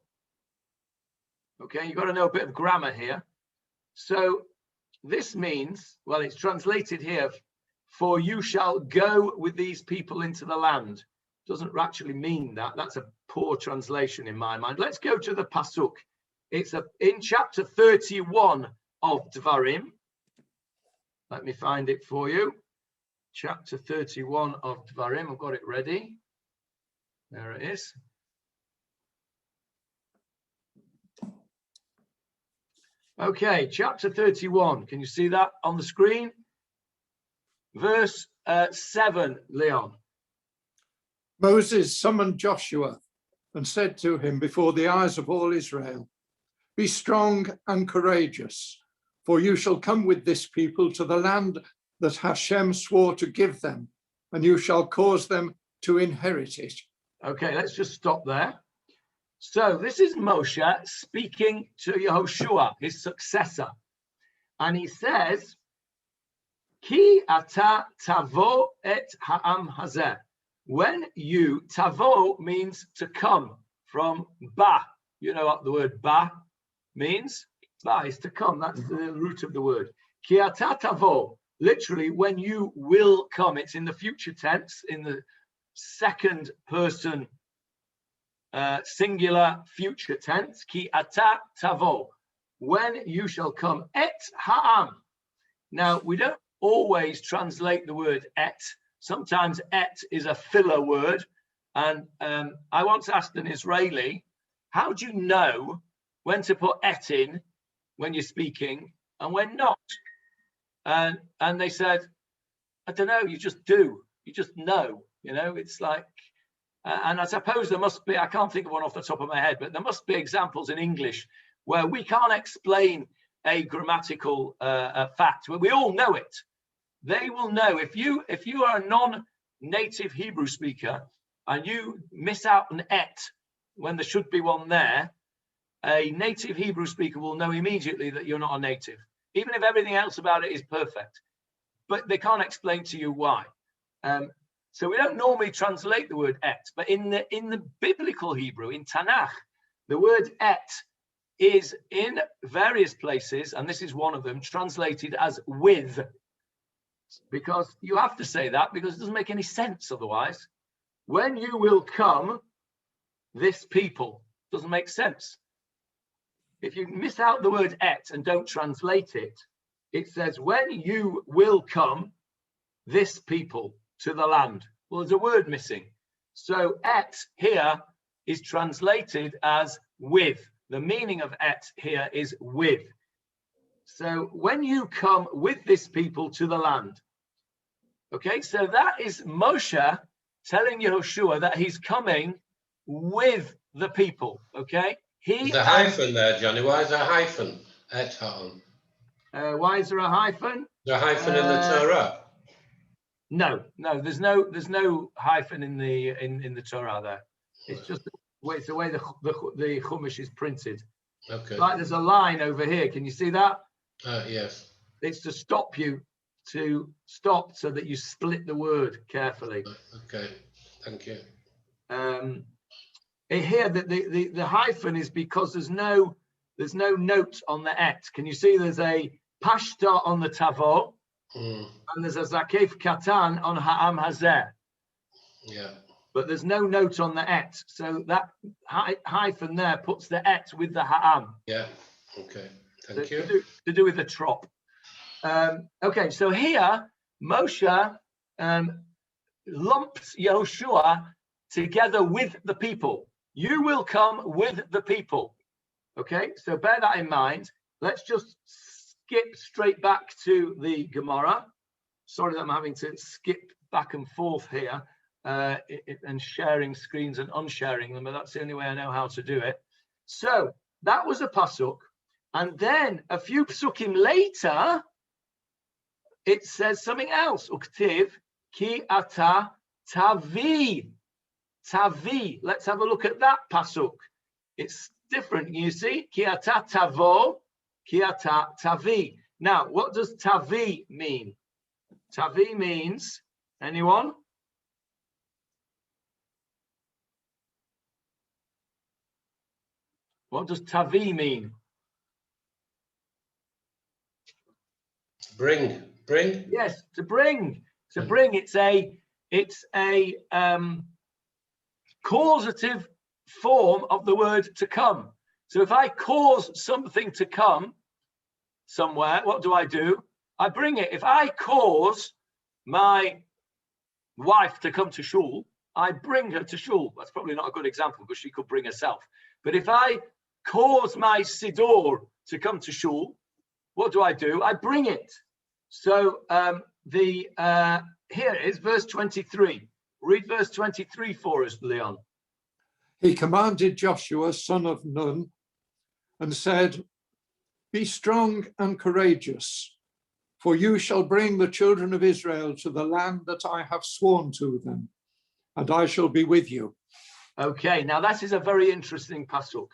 Okay, you've got to know a bit of grammar here. So this means, well, it's translated here, for you shall go with these people into the land. Doesn't actually mean that. That's a poor translation in my mind. Let's go to the pasuk. It's in chapter 31 of Devarim. Let me find it for you. Chapter 31 of Devarim. I've got it ready. There it is. Okay, chapter 31. Can you see that on the screen? Verse 7, Leon. Moses summoned Joshua and said to him before the eyes of all Israel, be strong and courageous, for you shall come with this people to the land that Hashem swore to give them, and you shall cause them to inherit it. Okay, let's just stop there. So this is Moshe speaking to Yehoshua, his successor. And he says, Ki ata tavo et ha'am hazeh. When you, tavo means to come, from ba. You know what the word ba means? Ba is to come. That's the root of the word. Ki ata tavo, literally, when you will come. It's in the future tense, in the second person singular future tense. Ki ata tavo, when you shall come. Et ha'am. Now, we don't always translate the word et. Sometimes et is a filler word. And I once asked an Israeli, how do you know when to put et in when you're speaking and when not? And they said, I don't know, you just do. You just know, you know, it's like, and I suppose there must be, I can't think of one off the top of my head, but there must be examples in English where we can't explain a grammatical fact, but we all know it. They will know if you are a non-native Hebrew speaker and you miss out an et when there should be one there, a native Hebrew speaker will know immediately that you're not a native, even if everything else about it is perfect. But they can't explain to you why. So we don't normally translate the word et, but in the biblical Hebrew, in Tanakh, the word et is in various places, and this is one of them, translated as with. Because you have to say that because it doesn't make any sense otherwise. When you will come, this people, doesn't make sense. If you miss out the word et and don't translate it, it says, when you will come, this people to the land. Well, there's a word missing. So et here is translated as with. The meaning of et here is with. So when you come with this people to the land. Okay, so that is Moshe telling Yehoshua that he's coming with the people. Okay, the hyphen there, Johnny. Why is there a hyphen? Et ha'am. Why is there a hyphen? The hyphen in the Torah. No, there's no hyphen in the Torah there. It's just the way the Chumash is printed. Okay. Like there's a line over here. Can you see that? Yes. It's to stop you so that you split the word carefully. Okay. Thank you. Here the hyphen is because there's no note on the et. Can you see there's a pashta on the tavo? And there's a zakef katan on ha'am hazeh. Yeah. But there's no note on the et. So that hyphen there puts the et with the ha'am. Yeah. Okay. Thank you. To do with the trop. Okay, so here Moshe lumps Yehoshua together with the people. You will come with the people. Okay, so bear that in mind. Let's just skip straight back to the Gemarah. Sorry that I'm having to skip back and forth here and sharing screens and unsharing them, but that's the only way I know how to do it. So that was a pasuk. And then a few psukim later, it says something else. Uktiv ki ata tavi. Tavi. Let's have a look at that pasuk. It's different. You see, ki ata tavo, ki ata tavi. Now, what does tavi mean? Tavi means, anyone? What does tavi mean? Bring. Yes, to bring. To bring. It's a causative form of the word to come. So if I cause something to come somewhere, what do? I bring it. If I cause my wife to come to shul, I bring her to shul. That's probably not a good example because she could bring herself. But if I cause my siddur to come to shul, what do? I bring it. So here is verse 23. Read verse 23 for us, Leon. He commanded Joshua, son of Nun, and said, "Be strong and courageous, for you shall bring the children of Israel to the land that I have sworn to them, and I shall be with you." Okay, now that is a very interesting pasuk.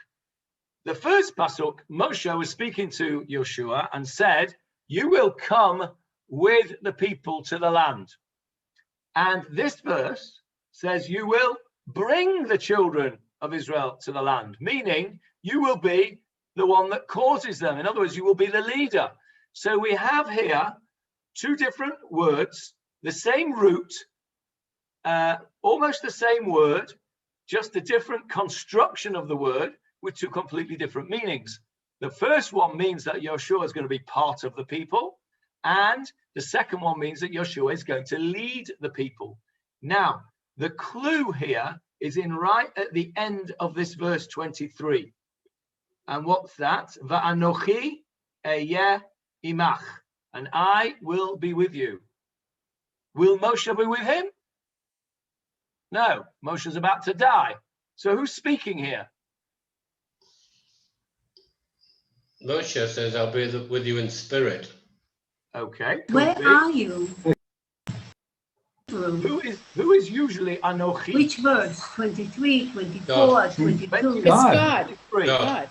The first pasuk, Moshe was speaking to Joshua and said, "You will come with the people to the land." And this verse says, "You will bring the children of Israel to the land," meaning you will be the one that causes them. In other words, you will be the leader. So we have here two different words, the same root, almost the same word, just a different construction of the word with two completely different meanings. The first one means that Joshua is going to be part of the people, and the second one means that Joshua is going to lead the people. Now, the clue here is in right at the end of this verse 23. And what's that? Va'anochi eyeh imach, and I will be with you. Will Moshe be with him? No, Moshe's about to die. So who's speaking here? Moshe says, "I'll be with you in spirit." Okay. Where are you? Who is usually Anochi? Which verse? 23, 24, 22? It's God. God.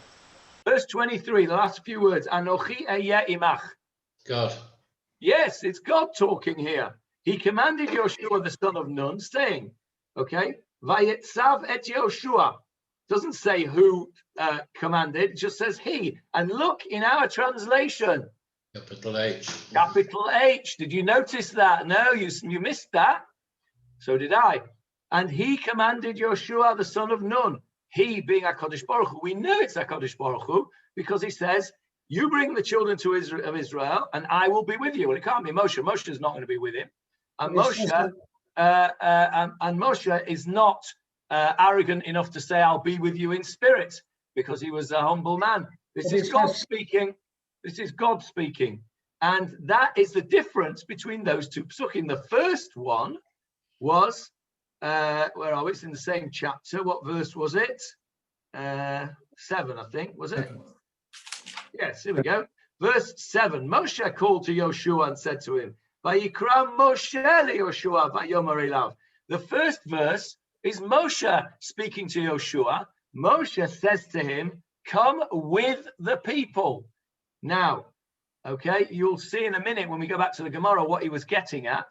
Verse 23, the last few words. Anochi eyeh imach. God. Yes, it's God talking here. He commanded Joshua, the son of Nun, saying, okay, Vayetzav et Joshua. Doesn't say who commanded, it just says he. And look in our translation. Capital H. Capital H. Did you notice that? No, you missed that. So did I. And he commanded Joshua, the son of Nun. He being HaKadosh Baruch Hu. We know it's HaKadosh Baruch Hu because he says, you bring the children of Israel and I will be with you. Well, it can't be Moshe. Moshe is not going to be with him. And Moshe is not arrogant enough to say, I'll be with you in spirit, because he was a humble man. This is God speaking. This is God speaking. And that is the difference between those two psukim. The first one was, where are we? It's in the same chapter. What verse was it? 7, I think, was it? Yes, here we go. Verse 7, Moshe called to Yoshua and said to him, Vayikra Moshe Yoshua vayomer elav. The first verse is Moshe speaking to Yoshua. Moshe says to him, come with the people. Now, okay, you'll see in a minute when we go back to the Gemarah what he was getting at.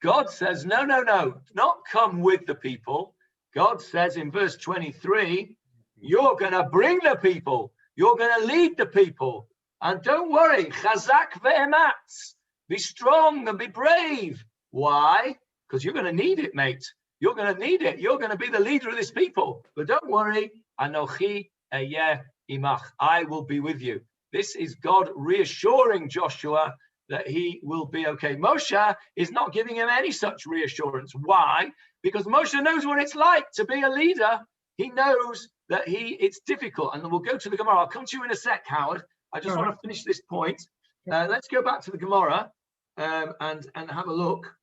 God says, no, not come with the people. God says in verse 23, you're going to bring the people. You're going to lead the people. And don't worry, chazak ve'ematz. Be strong and be brave. Why? Because you're going to need it, mate. You're going to need it. You're going to be the leader of this people. But don't worry, Anochi eyeh imach. I will be with you. This is God reassuring Joshua that he will be okay. Moshe is not giving him any such reassurance. Why? Because Moshe knows what it's like to be a leader. He knows that it's difficult. And we'll go to the Gemarah. I'll come to you in a sec, Howard. I just want to finish this point. Let's go back to the Gemarah and have a look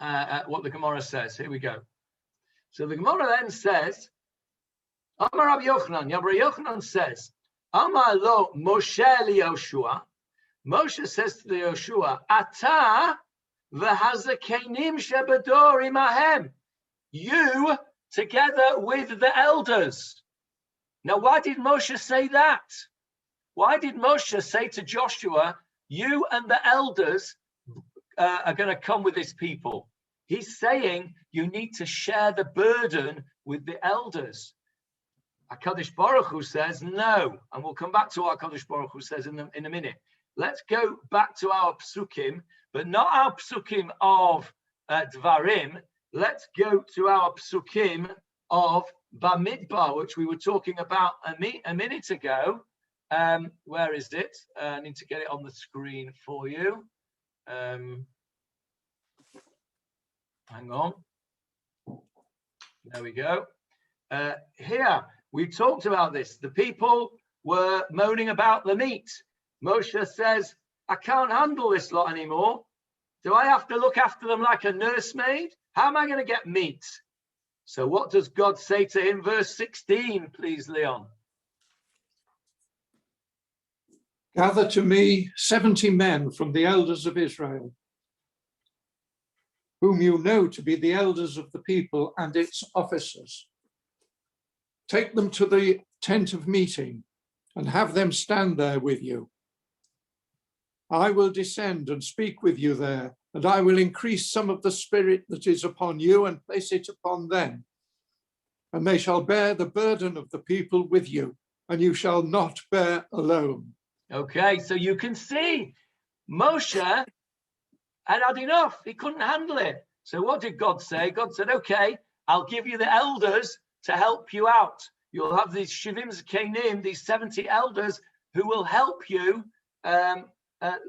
at what the Gemarah says. Here we go. So the Gemarah then says, Amar Rabbi Yochanan, Rabbi Yochanan says, Amar lo Moshe Yoshua. Moshe says to the Yoshua, Ata v'hazakenim shebador imahem. You together with the elders. Now, why did Moshe say that? Why did Moshe say to Joshua, you and the elders are going to come with this people? He's saying you need to share the burden with the elders. HaKadosh Baruch Hu says no, and we'll come back to what HaKadosh Baruch Hu says in a minute. Let's go back to our psukim, but not our psukim of Devarim. Let's go to our psukim of Bamidbar, which we were talking about a minute ago. Where is it? I need to get it on the screen for you. Hang on. There we go. Here, we talked about this. The people were moaning about the meat. Moshe says, I can't handle this lot anymore. Do I have to look after them like a nursemaid? How am I going to get meat? So what does God say to him? Verse 16, please, Leon. Gather to me 70 men from the elders of Israel, whom you know to be the elders of the people and its officers. Take them to the tent of meeting and have them stand there with you. I will descend and speak with you there, and I will increase some of the spirit that is upon you and place it upon them. And they shall bear the burden of the people with you, and you shall not bear alone. Okay, so you can see Moshe had had enough. He couldn't handle it. So what did God say? God said, okay, I'll give you the elders to help you out. You'll have these Shivim Zakenim, these 70 elders who will help you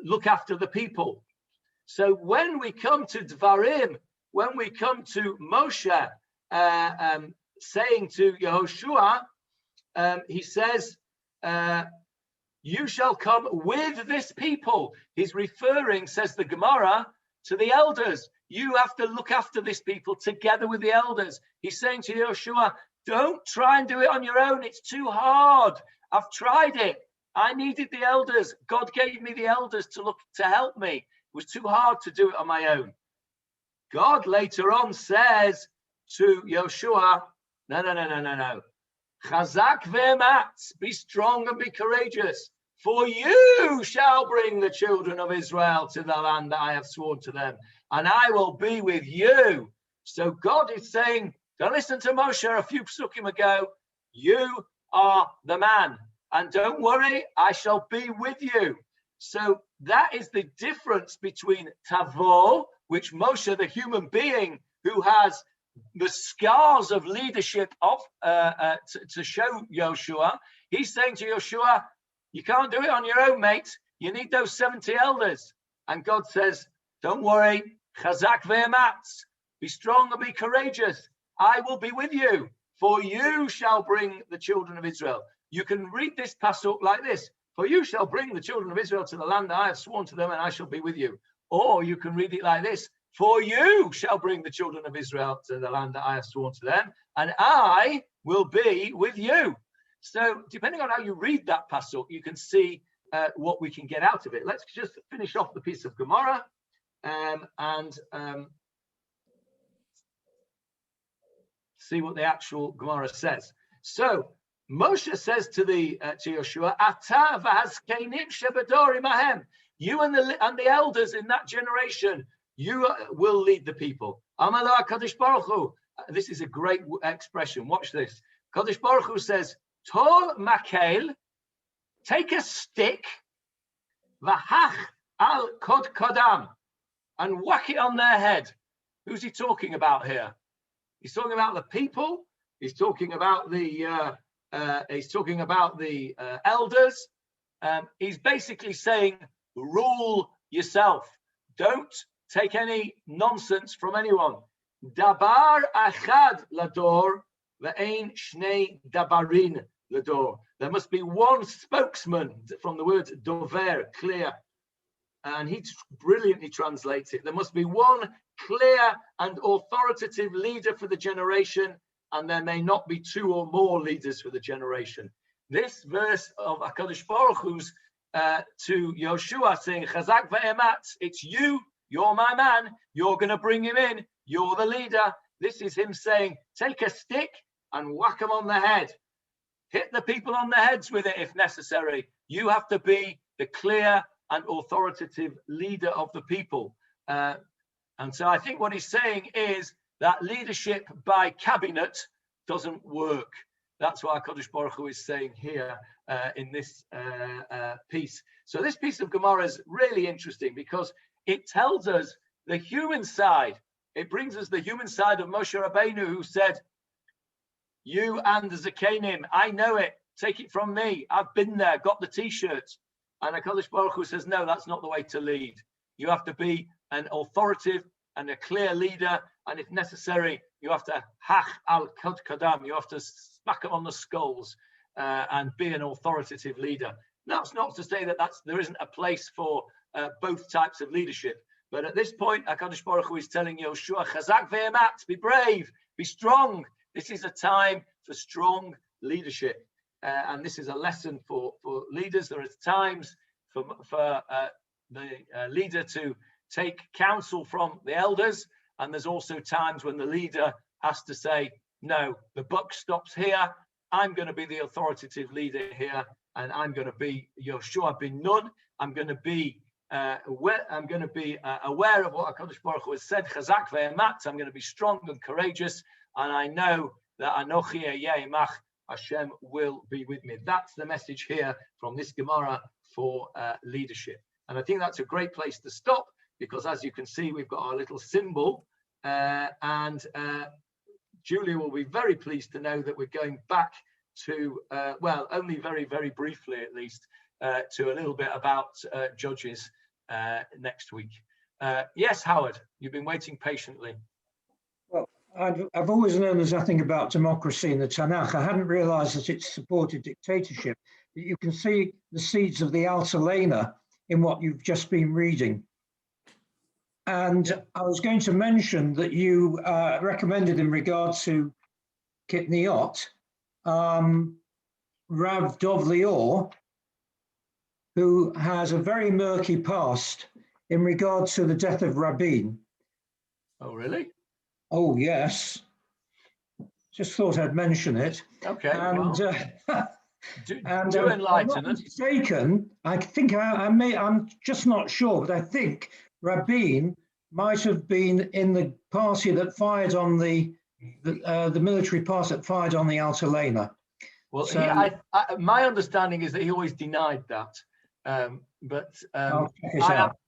look after the people. So when we come to Devarim, when we come to Moshe saying to Yehoshua, he says, you shall come with this people. He's referring, says the Gemarah, to the elders. You have to look after this people together with the elders. He's saying to Yehoshua, don't try and do it on your own. It's too hard. I've tried it. I needed the elders. God gave me the elders to help me. It was too hard to do it on my own. God later on says to Yehoshua, no. Chazak ve'ematz, be strong and be courageous, for you shall bring the children of Israel to the land that I have sworn to them, and I will be with you. So God is saying, don't listen to Moshe a few psukim ago, you are the man, and don't worry, I shall be with you. So that is the difference between Tavo, which Moshe, the human being who has the scars of leadership to show Yoshua, he's saying to Yoshua, you can't do it on your own, mate. You need those 70 elders. And God says, don't worry, chazak ve'ematz, be strong and be courageous. I will be with you, for you shall bring the children of Israel. You can read this pasuk like this, for you shall bring the children of Israel to the land that I have sworn to them, and I shall be with you. Or you can read it like this, for you shall bring the children of Israel to the land that I have sworn to them, and I will be with you. So depending on how you read that pasuk, you can see what we can get out of it. Let's just finish off the piece of Gemarah and see what the actual Gemarah says. So Moshe says to Yeshua, "Ata v'hazkenim shebedorim ahem." You and the elders in that generation, you will lead the people. Amala Kadosh Baruch Hu. This is a great expression. Watch this. Kadosh Baruch Hu says, "Tol makel, take a stick, v'hach al kod kodam, and whack it on their head." Who's he talking about here? He's talking about the people. He's talking about the elders. He's basically saying, rule yourself. Don't take any nonsense from anyone. Dabar achad lador ve'ein shnei dabarin lador. There must be one spokesman, from the word dover, clear. And he brilliantly translates it. There must be one clear and authoritative leader for the generation, and there may not be two or more leaders for the generation. This verse of HaKadosh Baruch Hu's to Yoshua saying, Chazak ve'emat, it's you, you're my man, you're going to bring him in, you're the leader. This is him saying, take a stick and whack them on the head. Hit the people on the heads with it if necessary. You have to be the clear and authoritative leader of the people. And so I think what he's saying is that leadership by cabinet doesn't work. That's what HaKadosh Baruch Hu is saying here in this piece. So this piece of Gemarah is really interesting because it tells us the human side. It brings us the human side of Moshe Rabbeinu, who said, you and the Zakenim, I know it, take it from me. I've been there, got the t-shirts. And HaKadosh Baruch Hu says, no, that's not the way to lead. You have to be an authoritative and a clear leader. And if necessary, you have to hach al kod kadam. You have to smack them on the skulls and be an authoritative leader. That's not to say that there isn't a place for both types of leadership. But at this point, HaKadosh Baruch Hu is telling Yoshua, Chazak ve'emat, be brave, be strong. This is a time for strong leadership. And this is a lesson for leaders. There are times for the leader to take counsel from the elders. And there's also times when the leader has to say, no, the buck stops here. I'm going to be the authoritative leader here. And I'm going to be Yoshua bin Nun. I'm going to be aware of what HaKadosh Baruch Hu has said. Chazak ve'emat. I'm going to be strong and courageous. And I know that Anochi Yemach, Hashem will be with me. That's the message here from this Gemarah for leadership. And I think that's a great place to stop because, as you can see, we've got our little symbol. And Julia will be very pleased to know that we're going back to, well, only very, very briefly at least, to a little bit about Judges next week. Yes, Howard, you've been waiting patiently. Well, I've always known there's nothing about democracy in the Tanakh. I hadn't realized that it supported dictatorship. You can see the seeds of the Altalena in what you've just been reading. And I was going to mention that you recommended in regard to Kitniot, Rav Dov Lior, who has a very murky past in regard to the death of Rabin. Oh, really? Oh, yes. Just thought I'd mention it. Okay. And, well, do enlighten us. Mistaken, I think I'm just not sure, but I think Rabin might have been in the party that fired on the military party that fired on the Altalena. Well, so, my understanding is that he always denied that. But I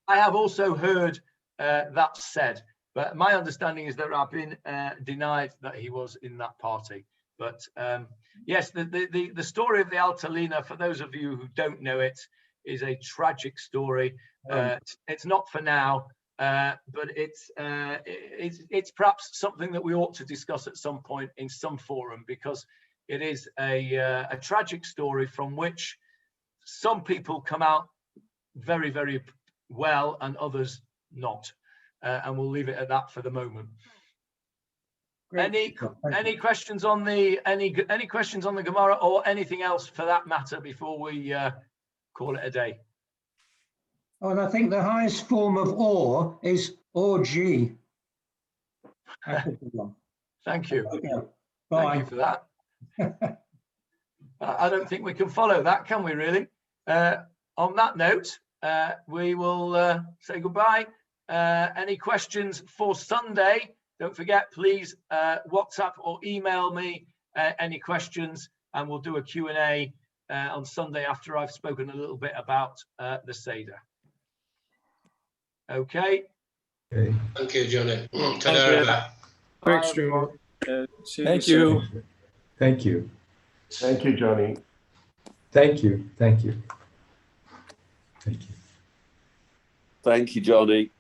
have also heard that said. But my understanding is that Rabin denied that he was in that party. But yes, the story of the Altalena, for those of you who don't know it, is a tragic story. It's not for now, but it's perhaps something that we ought to discuss at some point in some forum, because it is a tragic story from which some people come out very, very well and others not. And we'll leave it at that for the moment. Any questions on the any questions on the Gemarah or anything else for that matter before we call it a day? Oh, and I think the highest form of or is orgy. Thank you. Okay. Thank you for that. I don't think we can follow that, can we really? On that note, we will say goodbye. Any questions for Sunday? Don't forget, please WhatsApp or email me any questions, and we'll do a Q&A on Sunday after I've spoken a little bit about the Seder. Okay. Okay. Thank you, Johnny. Thanks, Johnny. Thank you. Thank you. Thank you, Johnny. Thank you. Thank you. Thank you. Thank you, Johnny.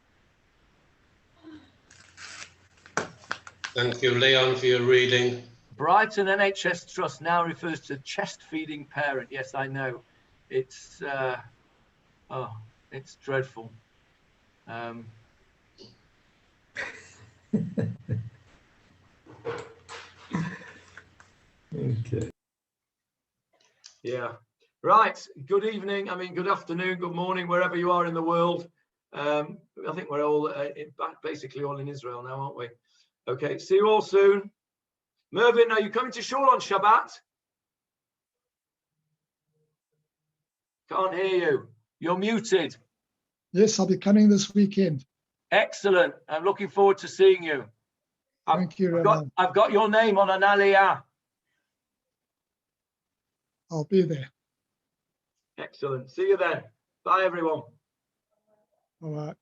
Thank you, Leon, for your reading. Brighton NHS Trust now refers to chest-feeding parent. Yes, I know. It's it's dreadful. Okay. Yeah. Right. Good evening. I mean, good afternoon, good morning, wherever you are in the world. I think we're all basically all in Israel now, aren't we? Okay. See you all soon. Mervyn, are you coming to Shul on Shabbat? Can't hear you. You're muted. Yes, I'll be coming this weekend. Excellent. I'm looking forward to seeing you. Thank you, Rabbi. I've got your name on an aliyah. I'll be there. Excellent. See you then. Bye, everyone. All right.